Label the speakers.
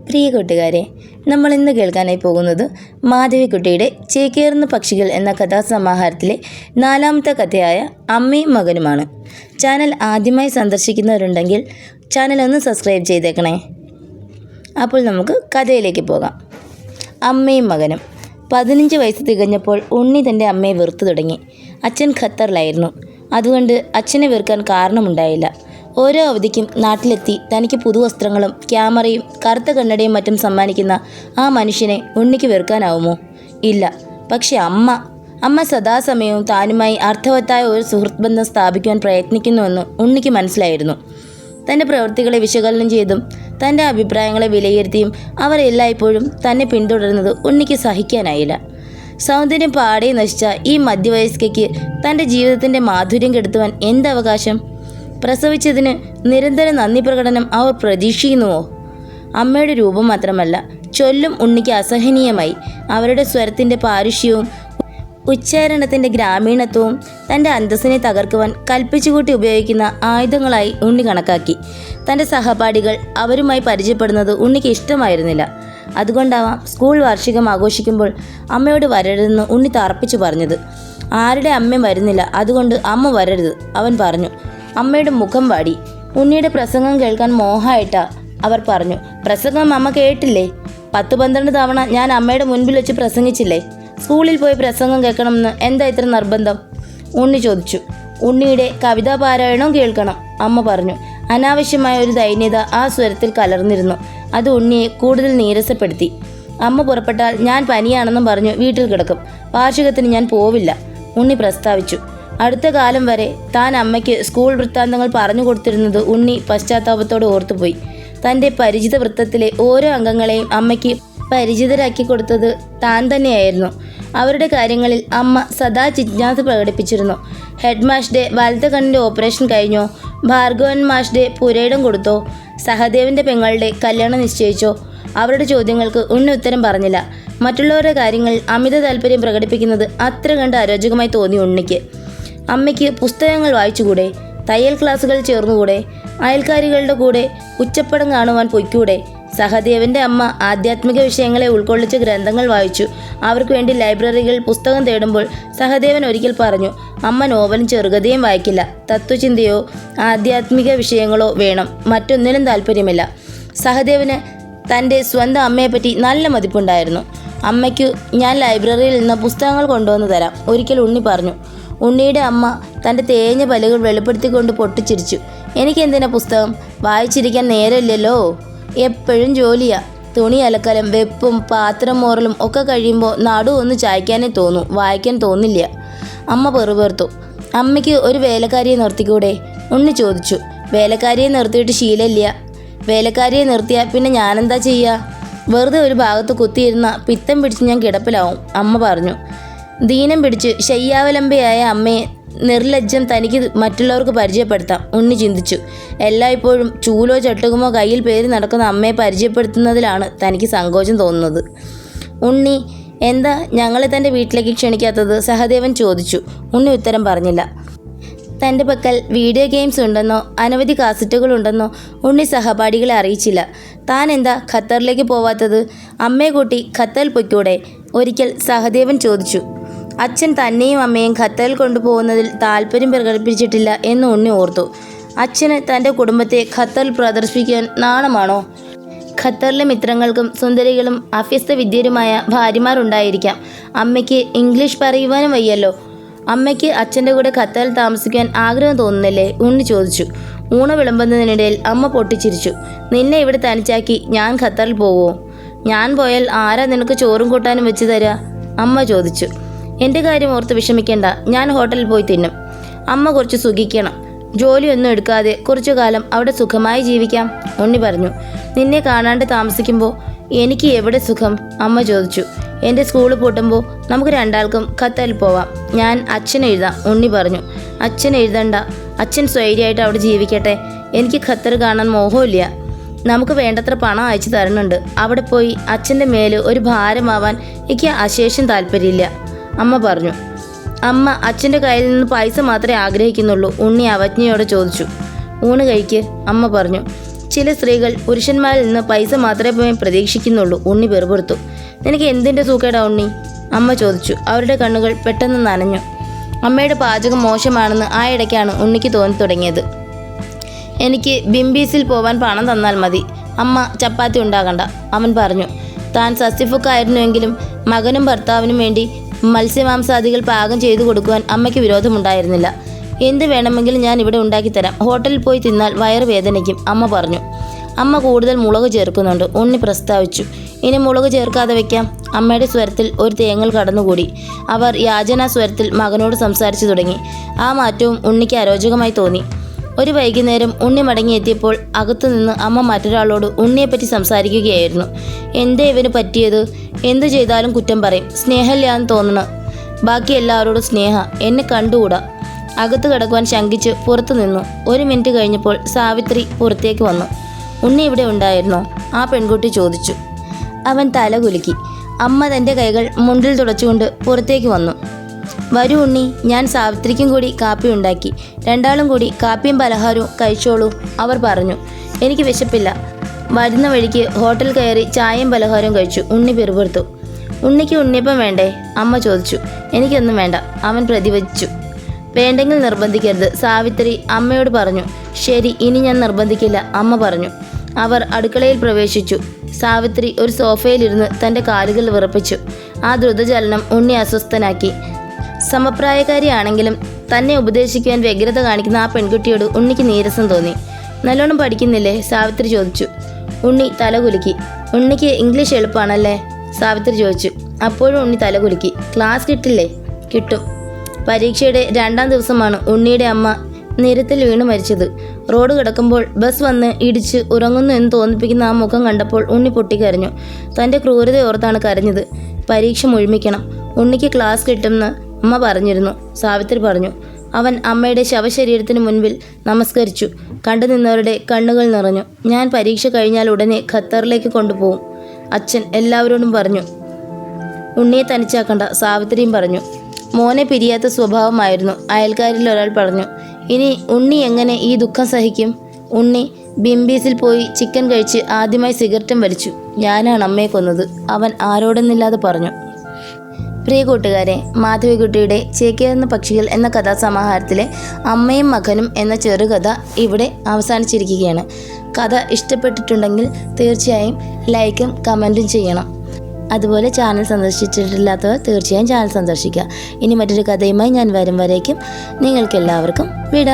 Speaker 1: പ്രിയ കൂട്ടുകാരെ, നമ്മൾ ഇന്ന് കേൾക്കാനായി പോകുന്നത് മാധവിക്കുട്ടിയുടെ ചേക്കേറുന്ന പക്ഷികൾ എന്ന കഥാസമാഹാരത്തിലെ 4ാമത്തെ കഥയായ അമ്മയും മകനുമാണ്. ചാനൽ ആദ്യമായി സന്ദർശിക്കുന്നവരുണ്ടെങ്കിൽ ചാനൽ ഒന്ന് സബ്സ്ക്രൈബ് ചെയ്തേക്കണേ. അപ്പോൾ നമുക്ക് കഥയിലേക്ക് പോകാം. അമ്മയും മകനും. 15 വയസ്സ് തികഞ്ഞപ്പോൾ ഉണ്ണി തൻ്റെ അമ്മയെ വെറുത്തു തുടങ്ങി. അച്ഛൻ ഖത്തറിലായിരുന്നു. അതുകൊണ്ട് അച്ഛനെ വെറുക്കാൻ കാരണമുണ്ടായില്ല. ഓരോ അവധിക്കും നാട്ടിലെത്തി തനിക്ക് പുതുവസ്ത്രങ്ങളും ക്യാമറയും കറുത്ത കണ്ണടയും മറ്റും സമ്മാനിക്കുന്ന ആ മനുഷ്യനെ ഉണ്ണിക്ക് വെറുക്കാനാവുമോ? ഇല്ല. പക്ഷെ അമ്മ സദാസമയവും താനുമായി അർത്ഥവത്തായ ഒരു സുഹൃത്ത് ബന്ധം സ്ഥാപിക്കുവാൻ പ്രയത്നിക്കുന്നുവെന്ന് ഉണ്ണിക്ക് മനസ്സിലായിരുന്നു. തൻ്റെ പ്രവൃത്തികളെ വിശകലനം ചെയ്തും തൻ്റെ അഭിപ്രായങ്ങളെ വിലയിരുത്തിയും അവർ എല്ലായ്പ്പോഴും തന്നെ പിന്തുടരുന്നത് ഉണ്ണിക്ക് സഹിക്കാനായില്ല. സൗന്ദര്യം പാടെ നശിച്ച ഈ മധ്യവയസ്കയ്ക്ക് തൻ്റെ ജീവിതത്തിൻ്റെ മാധുര്യം കെടുത്തുവാൻ എന്തവകാശം? പ്രസവിച്ചതിന് നിരന്തര നന്ദി പ്രകടനം അവർ പ്രതീക്ഷിക്കുന്നുവോ? അമ്മയുടെ രൂപം മാത്രമല്ല, ചൊല്ലും ഉണ്ണിക്ക് അസഹനീയമായി. അവരുടെ സ്വരത്തിൻ്റെ പാരുഷ്യവും ഉച്ചാരണത്തിൻ്റെ ഗ്രാമീണത്വവും തൻ്റെ അന്തസ്സിനെ തകർക്കുവാൻ കൽപ്പിച്ചുകൂട്ടി ഉപയോഗിക്കുന്ന ആയുധങ്ങളായി ഉണ്ണി കണക്കാക്കി. തൻ്റെ സഹപാഠികൾ അവരുമായി പരിചയപ്പെടുന്നത് ഉണ്ണിക്ക് ഇഷ്ടമായിരുന്നില്ല. അതുകൊണ്ടാവാം സ്കൂൾ വാർഷികം ആഘോഷിക്കുമ്പോൾ അമ്മയോട് വരരുതെന്ന് ഉണ്ണി തറപ്പിച്ചു പറഞ്ഞത്. ആരുടെ അമ്മയും വരുന്നില്ല, അതുകൊണ്ട് അമ്മ വരരുത്, അവൻ പറഞ്ഞു. അമ്മയുടെ മുഖം വാടി. ഉണ്ണിയുടെ പ്രസംഗം കേൾക്കാൻ മോഹമായിട്ടാ അവർ പറഞ്ഞു. പ്രസംഗം അമ്മ കേട്ടില്ലേ? 10-12 തവണ ഞാൻ അമ്മയുടെ മുൻപിൽ വെച്ച് പ്രസംഗിച്ചില്ലേ? സ്കൂളിൽ പോയി പ്രസംഗം കേൾക്കണമെന്ന് എന്താ ഇത്ര നിർബന്ധം? ഉണ്ണി ചോദിച്ചു. ഉണ്ണിയുടെ കവിതാ പാരായണവും കേൾക്കണം, അമ്മ പറഞ്ഞു. അനാവശ്യമായ ഒരു ദൈന്യത ആ സ്വരത്തിൽ കലർന്നിരുന്നു. അത് ഉണ്ണിയെ കൂടുതൽ നീരസപ്പെടുത്തി. അമ്മ പുറപ്പെട്ടാൽ ഞാൻ പനിയാണെന്നും പറഞ്ഞു വീട്ടിൽ കിടക്കും. വാർഷികത്തിന് ഞാൻ പോവില്ല, ഉണ്ണി പ്രസ്താവിച്ചു. അടുത്ത കാലം വരെ താൻ അമ്മയ്ക്ക് സ്കൂൾ വൃത്താന്തങ്ങൾ പറഞ്ഞു കൊടുത്തിരുന്നത് ഉണ്ണി പശ്ചാത്താപത്തോടെ ഓർത്തുപോയി. തൻ്റെ പരിചിത വൃത്തത്തിലെ ഓരോ അംഗങ്ങളെയും അമ്മയ്ക്ക് പരിചിതരാക്കി കൊടുത്തത് താൻ തന്നെയായിരുന്നു. അവരുടെ കാര്യങ്ങളിൽ അമ്മ സദാ ജിജ്ഞാസ പ്രകടിപ്പിച്ചിരുന്നു. ഹെഡ് മാഷ്ടെ വലത്തെ കണ്ണിൻ്റെ ഓപ്പറേഷൻ കഴിഞ്ഞോ? ഭാർഗവൻ മാഷ്ടെ പുരയിടം കൊടുത്തോ? സഹദേവൻ്റെ പെങ്ങളുടെ കല്യാണം നിശ്ചയിച്ചോ? അവരുടെ ചോദ്യങ്ങൾക്ക് ഉണ്ണി ഉത്തരം പറഞ്ഞില്ല. മറ്റുള്ളവരുടെ കാര്യങ്ങളിൽ അമിത താല്പര്യം പ്രകടിപ്പിക്കുന്നത് അത്ര കണ്ട് അരോചകമായി തോന്നി ഉണ്ണിക്ക്. അമ്മയ്ക്ക് പുസ്തകങ്ങൾ വായിച്ചുകൂടെ? തയ്യൽ ക്ലാസ്സുകൾ ചേർന്നുകൂടെ? അയൽക്കാരികളുടെ കൂടെ ഉച്ചപ്പടം കാണുവാൻ പൊയ്ക്കൂടെ? സഹദേവൻ്റെ അമ്മ ആധ്യാത്മിക വിഷയങ്ങളെ ഉൾക്കൊള്ളിച്ച ഗ്രന്ഥങ്ങൾ വായിച്ചു. അവർക്ക് വേണ്ടി ലൈബ്രറികളിൽ പുസ്തകം തേടുമ്പോൾ സഹദേവൻ ഒരിക്കൽ പറഞ്ഞു, അമ്മ നോവലും ചെറുകഥയും വായിക്കില്ല, തത്വചിന്തയോ ആധ്യാത്മിക വിഷയങ്ങളോ വേണം, മറ്റൊന്നിനും താല്പര്യമില്ല. സഹദേവന് തൻ്റെ സ്വന്തം അമ്മയെപ്പറ്റി നല്ല മതിപ്പുണ്ടായിരുന്നു. അമ്മയ്ക്കു ഞാൻ ലൈബ്രറിയിൽ നിന്ന് പുസ്തകങ്ങൾ കൊണ്ടുവന്ന് തരാം, ഒരിക്കൽ ഉണ്ണി പറഞ്ഞു. ഉണ്ണിയുടെ അമ്മ തൻ്റെ തേഞ്ഞ പല്ലുകൾ വെളിപ്പെടുത്തിക്കൊണ്ട് പൊട്ടിച്ചിരിച്ചു. എനിക്കെന്തിനാ പുസ്തകം? വായിച്ചിരിക്കാൻ നേരമില്ലല്ലോ, എപ്പോഴും ജോലിയാ. തുണി അലക്കലും വെപ്പും പാത്രം മോറലും ഒക്കെ കഴിയുമ്പോൾ നടു ഒന്ന് ചായ്ക്കാനേ തോന്നൂ, വായിക്കാൻ തോന്നില്ല, അമ്മ പെറുപേർത്തു. അമ്മയ്ക്ക് ഒരു വേലക്കാരിയെ നിർത്തിക്കൂടെ? ഉണ്ണി ചോദിച്ചു. വേലക്കാരിയെ നിർത്തിയിട്ട് ശീലമില്ല. വേലക്കാരിയെ നിർത്തിയാൽ പിന്നെ ഞാനെന്താ ചെയ്യുക? വെറുതെ ഒരു ഭാഗത്ത് കുത്തിയിരുന്ന പിത്തം പിടിച്ച് ഞാൻ കിടപ്പിലാവും, അമ്മ പറഞ്ഞു. ദീനം പിടിച്ച് ശയ്യാവലംബയായ അമ്മയെ നിർലജ്ജം തനിക്ക് മറ്റുള്ളവർക്ക് പരിചയപ്പെടുത്താം, ഉണ്ണി ചിന്തിച്ചു. എല്ലായ്പ്പോഴും ചൂലോ ചട്ടുകുമോ കയ്യിൽ പേരി നടക്കുന്ന അമ്മയെ പരിചയപ്പെടുത്തുന്നതിലാണ് തനിക്ക് സങ്കോചം തോന്നുന്നത്. ഉണ്ണി, എന്താ ഞങ്ങളെ തൻ്റെ വീട്ടിലേക്ക് ക്ഷണിക്കാത്തത്? സഹദേവൻ ചോദിച്ചു. ഉണ്ണി ഉത്തരം പറഞ്ഞില്ല. തൻ്റെ പക്കൽ വീഡിയോ ഗെയിംസ് ഉണ്ടെന്നോ അനവധി കാസറ്റുകൾ ഉണ്ടെന്നോ ഉണ്ണി സഹപാഠികളെ അറിയിച്ചില്ല. താൻ എന്താ ഖത്തറിലേക്ക് പോവാത്തത്? അമ്മയെ കൂട്ടി ഖത്തറിൽ പൊയ്ക്കൂടെ? ഒരിക്കൽ സഹദേവൻ ചോദിച്ചു. അച്ഛൻ തന്നെയും അമ്മയും ഖത്തറിൽ കൊണ്ടുപോകുന്നതിൽ താല്പര്യം പ്രകടിപ്പിച്ചിട്ടില്ല എന്ന് ഉണ്ണി ഓർത്തു. അച്ഛന് തൻ്റെ കുടുംബത്തെ ഖത്തറിൽ പ്രദർശിപ്പിക്കാൻ നാണമാണോ? ഖത്തറിലെ മിത്രങ്ങൾക്കും സുന്ദരികളും അഭ്യസ്ത വിദ്യരുമായ ഭാര്യമാരുണ്ടായിരിക്കാം. അമ്മയ്ക്ക് ഇംഗ്ലീഷ് പറയുവാനും വയ്യല്ലോ. അമ്മയ്ക്ക് അച്ഛൻ്റെ കൂടെ ഖത്തറിൽ താമസിക്കാൻ ആഗ്രഹം തോന്നുന്നില്ലേ? ഉണ്ണി ചോദിച്ചു. ഊണ വിളമ്പുന്നതിനിടയിൽ അമ്മ പൊട്ടിച്ചിരിച്ചു. നിന്നെ ഇവിടെ തനിച്ചാക്കി ഞാൻ ഖത്തറിൽ പോവോ? ഞാൻ പോയാൽ ആരാ നിനക്ക് ചോറും കൂട്ടാനും വെച്ച് തരാ? അമ്മ ചോദിച്ചു. എൻ്റെ കാര്യം ഓർത്ത് വിഷമിക്കേണ്ട, ഞാൻ ഹോട്ടലിൽ പോയി തിന്നും. അമ്മ കുറച്ച് സുഖിക്കണം. ജോലിയൊന്നും എടുക്കാതെ കുറച്ചു കാലം അവിടെ സുഖമായി ജീവിക്കാം, ഉണ്ണി പറഞ്ഞു. നിന്നെ കാണാണ്ട് താമസിക്കുമ്പോൾ എനിക്ക് എവിടെ സുഖം? അമ്മ ചോദിച്ചു. എൻ്റെ സ്കൂൾ പൂട്ടുമ്പോൾ നമുക്ക് രണ്ടാൾക്കും ഖത്തറിൽ പോവാം. ഞാൻ അച്ഛൻ എഴുതാം, ഉണ്ണി പറഞ്ഞു. അച്ഛൻ എഴുതണ്ട, അച്ഛൻ സ്വൈര്യമായിട്ട് അവിടെ ജീവിക്കട്ടെ. എനിക്ക് ഖത്തർ കാണാൻ മോഹമില്ല. നമുക്ക് വേണ്ടത്ര പണം അയച്ചു തരുന്നുണ്ട്. അവിടെ പോയി അച്ഛൻ്റെ മേല് ഒരു ഭാരമാവാൻ എനിക്ക് അശേഷം താല്പര്യമില്ല, അമ്മ പറഞ്ഞു. അമ്മ അച്ഛൻ്റെ കയ്യിൽ നിന്ന് പൈസ മാത്രമേ ആഗ്രഹിക്കുന്നുള്ളൂ, ഉണ്ണി അവജ്ഞയോടെ ചോദിച്ചു. ഊണ് കഴിക്ക്, അമ്മ പറഞ്ഞു. ചില സ്ത്രീകൾ പുരുഷന്മാരിൽ നിന്ന് പൈസ മാത്രമേ പ്രതീക്ഷിക്കുന്നുള്ളൂ. ഉണ്ണി വെറുപെടുത്തു. നിനക്ക് എന്തിൻ്റെ സൂക്കേടാ ഉണ്ണി? അമ്മ ചോദിച്ചു. അവരുടെ കണ്ണുകൾ പെട്ടെന്ന് നനഞ്ഞു. അമ്മയുടെ പാചകം മോശമാണെന്ന് ആ ഇടയ്ക്കാണ് ഉണ്ണിക്ക് തോന്നി തുടങ്ങിയത്. എനിക്ക് ബിംബീസിൽ പോവാൻ പണം തന്നാൽ മതി, അമ്മ ചപ്പാത്തി ഉണ്ടാകണ്ട, അവൻ പറഞ്ഞു. താൻ സസ്യഫുക്കായിരുന്നുവെങ്കിലും മകനും ഭർത്താവിനും വേണ്ടി മത്സ്യമാംസാദികൾ പാകം ചെയ്തു കൊടുക്കുവാൻ അമ്മയ്ക്ക് വിരോധമുണ്ടായിരുന്നില്ല. എന്ത് വേണമെങ്കിലും ഞാൻ ഇവിടെ ഉണ്ടാക്കിത്തരാം, ഹോട്ടലിൽ പോയി തിന്നാൽ വയറ് വേദനിക്കും, അമ്മ പറഞ്ഞു. അമ്മ കൂടുതൽ മുളക് ചേർക്കുന്നുണ്ട്, ഉണ്ണി പ്രസ്താവിച്ചു. ഇനി മുളക് ചേർക്കാതെ വയ്ക്കാം. അമ്മയുടെ സ്വരത്തിൽ ഒരു തേങ്ങൽ കടന്നുകൂടി. അവർ യാചനാ സ്വരത്തിൽ മകനോട് സംസാരിച്ചു തുടങ്ങി. ആ മാറ്റവും ഉണ്ണിക്ക് അരോചകമായി തോന്നി. ഒരു വൈകുന്നേരം ഉണ്ണി മടങ്ങിയെത്തിയപ്പോൾ അകത്തുനിന്ന് അമ്മ മറ്റൊരാളോട് ഉണ്ണിയെപ്പറ്റി സംസാരിക്കുകയായിരുന്നു. എന്തേ ഇവന് പറ്റിയത്? എന്തു ചെയ്താലും കുറ്റം പറയും, സ്നേഹമില്ലാന്ന് തോന്നണം. ബാക്കി എല്ലാവരോടും സ്നേഹ, എന്നെ കണ്ടുകൂടാ. അകത്ത് കിടക്കുവാൻ ശങ്കിച്ച് പുറത്തു നിന്നു. 1 മിനിറ്റ് കഴിഞ്ഞപ്പോൾ സാവിത്രി പുറത്തേക്ക് വന്നു. ഉണ്ണി ഇവിടെ ഉണ്ടായിരുന്നോ? ആ പെൺകുട്ടി ചോദിച്ചു. അവൻ തല കുലുക്കി. അമ്മ തൻ്റെ കൈകൾ മുണ്ടിൽ തുടച്ചുകൊണ്ട് പുറത്തേക്ക് വന്നു. വരൂ ഉണ്ണി, ഞാൻ സാവിത്രിക്കും കൂടി കാപ്പി ഉണ്ടാക്കി. രണ്ടാളും കൂടി കാപ്പിയും പലഹാരവും കഴിച്ചോളൂ, അവർ പറഞ്ഞു. എനിക്ക് വിശപ്പില്ല. വരുന്ന വഴിക്ക് ഹോട്ടൽ കയറി ചായയും പലഹാരവും കഴിച്ചു. ഉണ്ണി പിറുപിറുത്തു. ഉണ്ണിക്ക് ഉണ്ണിയപ്പം വേണ്ടേ? അമ്മ ചോദിച്ചു. എനിക്കൊന്നും വേണ്ട, അവൻ പ്രതിവചിച്ചു. വേണ്ടെങ്കിൽ നിർബന്ധിക്കരുത്, സാവിത്രി അമ്മയോട് പറഞ്ഞു. ശരി, ഇനി ഞാൻ നിർബന്ധിക്കില്ല, അമ്മ പറഞ്ഞു. അവർ അടുക്കളയിൽ പ്രവേശിച്ചു. സാവിത്രി ഒരു സോഫയിലിരുന്ന് തൻ്റെ കാലുകൾ വിറപ്പിച്ചു. ആ ദ്രുതചലനം ഉണ്ണി അസ്വസ്ഥനാക്കി. സമപ്രായക്കാരിയാണെങ്കിലും തന്നെ ഉപദേശിക്കുവാൻ വ്യഗ്രത കാണിക്കുന്ന ആ പെൺകുട്ടിയോട് ഉണ്ണിക്ക് നീരസം തോന്നി. നല്ലോണം പഠിക്കുന്നില്ലേ? സാവിത്രി ചോദിച്ചു. ഉണ്ണി തലകുലുക്കി. ഉണ്ണിക്ക് ഇംഗ്ലീഷ് എളുപ്പമാണല്ലേ? സാവിത്രി ചോദിച്ചു. അപ്പോഴും ഉണ്ണി തലകുലുക്കി. ക്ലാസ് കിട്ടില്ലേ? കിട്ടും. പരീക്ഷയുടെ 2ാം ദിവസമാണ് ഉണ്ണിയുടെ അമ്മ നിരത്തിൽ വീണ് മരിച്ചത്. റോഡ് കിടക്കുമ്പോൾ ബസ് വന്ന് ഇടിച്ച് ഉറങ്ങുന്നു എന്ന് തോന്നിപ്പിക്കുന്ന ആ മുഖം കണ്ടപ്പോൾ ഉണ്ണി പൊട്ടിക്കരഞ്ഞു. തൻ്റെ ക്രൂരതയോർത്താണ് കരഞ്ഞത്. പരീക്ഷ മുഴുമിക്കണം, ഉണ്ണിക്ക് ക്ലാസ് കിട്ടുമെന്ന് അമ്മ പറഞ്ഞിരുന്നു, സാവിത്രി പറഞ്ഞു. അവൻ അമ്മയുടെ ശവശരീരത്തിന് മുൻപിൽ നമസ്കരിച്ചു. കണ്ടു നിന്നവരുടെ കണ്ണുകൾ നിറഞ്ഞു. ഞാൻ പരീക്ഷ കഴിഞ്ഞാൽ ഉടനെ ഖത്തറിലേക്ക് കൊണ്ടുപോകും, അച്ഛൻ എല്ലാവരോടും പറഞ്ഞു. ഉണ്ണിയെ തനിച്ചാക്കണ്ട, സാവിത്രിയും പറഞ്ഞു. മോനെ പിരിയാത്ത സ്വഭാവമായിരുന്നു, അയൽക്കാരിൽ ഒരാൾ പറഞ്ഞു. ഇനി ഉണ്ണി എങ്ങനെ ഈ ദുഃഖം സഹിക്കും? ഉണ്ണി ബിംബീസിൽ പോയി ചിക്കൻ കഴിച്ച് ആദ്യമായി സിഗരറ്റും വലിച്ചു. ഞാനാണ് അമ്മയെ കൊന്നത്, അവൻ ആരോടെന്നില്ലാതെ പറഞ്ഞു. പ്രിയ കൂട്ടുകാരെ, മാധവിക്കുട്ടിയുടെ ചേക്കേറുന്ന പക്ഷികൾ എന്ന കഥാസമാഹാരത്തിലെ അമ്മയും മകനും എന്ന ചെറുകഥ ഇവിടെ അവസാനിച്ചിരിക്കുകയാണ്. കഥ ഇഷ്ടപ്പെട്ടിട്ടുണ്ടെങ്കിൽ തീർച്ചയായും ലൈക്കും കമൻറ്റും ചെയ്യണം. അതുപോലെ ചാനൽ സന്ദർശിച്ചിട്ടില്ലാത്തവർ തീർച്ചയായും ചാനൽ സന്ദർശിക്കുക. ഇനി മറ്റൊരു കഥയുമായി ഞാൻ വരും വരേക്കും നിങ്ങൾക്കെല്ലാവർക്കും വിട.